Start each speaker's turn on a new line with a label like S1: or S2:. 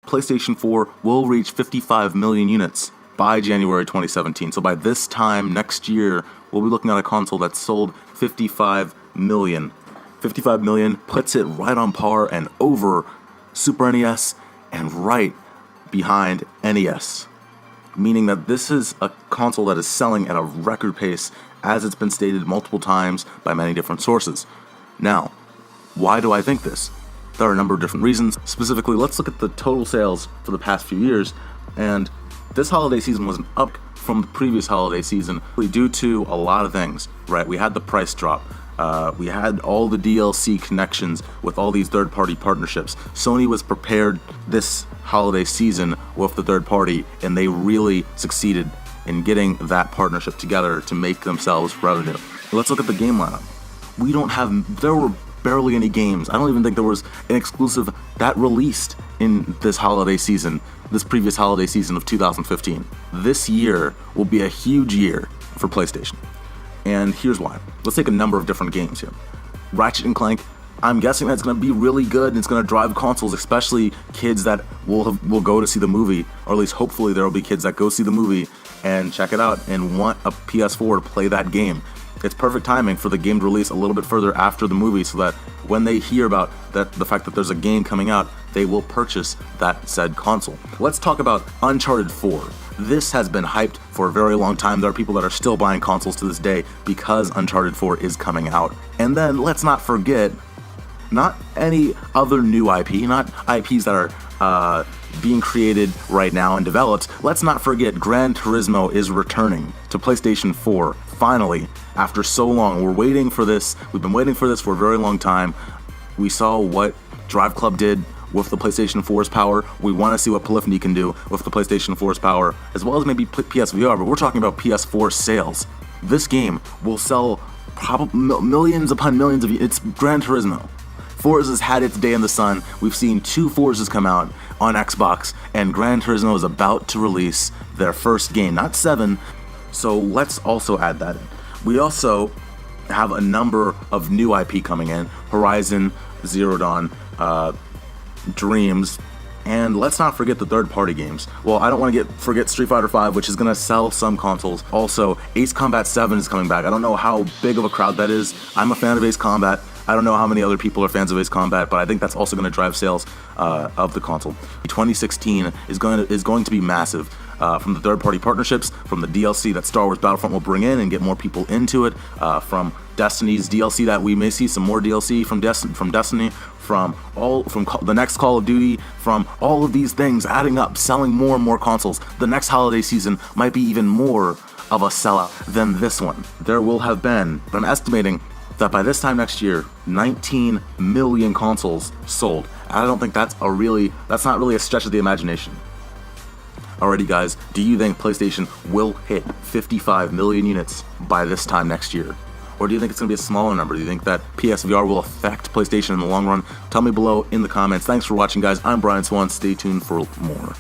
S1: PlayStation 4 will reach 55 million units by January 2017. So by this time next year, we'll be looking at a console that's sold 55 million. 55 million puts it right on par and over Super NES and right behind NES. Meaning that this is a console that is selling at a record pace, as it's been stated multiple times by many different sources. Now, why do I think this? There are a number of different reasons. Specifically, let's look at the total sales for the past few years, and this holiday season was an up from the previous holiday season due to a lot of things, right? We had the price drop. We had all the DLC connections with all these third-party partnerships. Sony was prepared this holiday season with the third party, and they really succeeded in getting that partnership together to make themselves revenue. Let's look at the game lineup. There were barely any games. I don't even think there was an exclusive that released in this holiday season, this previous holiday season of 2015. This year will be a huge year for PlayStation. And here's why. Let's take a number of different games here. Ratchet & Clank, I'm guessing that's going to be really good, and it's going to drive consoles, especially kids that will go to see the movie, or at least hopefully there will be kids that go see the movie and check it out and want a PS4 to play that game. It's perfect timing for the game to release a little bit further after the movie, so that when they hear about the fact that there's a game coming out, they will purchase that said console. Let's talk about Uncharted 4. This has been hyped for a very long time. There are people that are still buying consoles to this day because Uncharted 4 is coming out. And then let's not forget, not any other new IP, not IPs that are being created right now and developed. Let's not forget Gran Turismo is returning to PlayStation 4, finally, after so long. We're waiting for this. We've been waiting for this for a very long time. We saw what Drive Club did with the PlayStation 4's power. We want to see what Polyphony can do with the PlayStation 4's power, as well as maybe PSVR, but we're talking about PS4 sales. This game will sell probably millions upon millions of units. It's Gran Turismo. Forza's had its day in the sun. We've seen 2 Forzas come out on Xbox, and Gran Turismo is about to release their first game, not 7. So let's also add that in. We also have a number of new IP coming in: Horizon Zero Dawn, Dreams, and let's not forget the third-party games. Well, I don't want to forget Street Fighter V, which is going to sell some consoles. Also, Ace Combat 7 is coming back. I don't know how big of a crowd that is. I'm a fan of Ace Combat. I don't know how many other people are fans of Ace Combat, but I think that's also going to drive sales of the console. 2016 is going to be massive. From the third-party partnerships, from the DLC that Star Wars Battlefront will bring in and get more people into it, from Destiny's DLC that we may see some more DLC from Destiny, from the next Call of Duty, from all of these things adding up, selling more and more consoles. The next holiday season might be even more of a sellout than this one. There will have been, I'm estimating that by this time next year, 19 million consoles sold. I don't think that's not really a stretch of the imagination. Alrighty guys, do you think PlayStation will hit 55 million units by this time next year? Or do you think it's going to be a smaller number? Do you think that PSVR will affect PlayStation in the long run? Tell me below in the comments. Thanks for watching guys, I'm Brian Swan, stay tuned for more.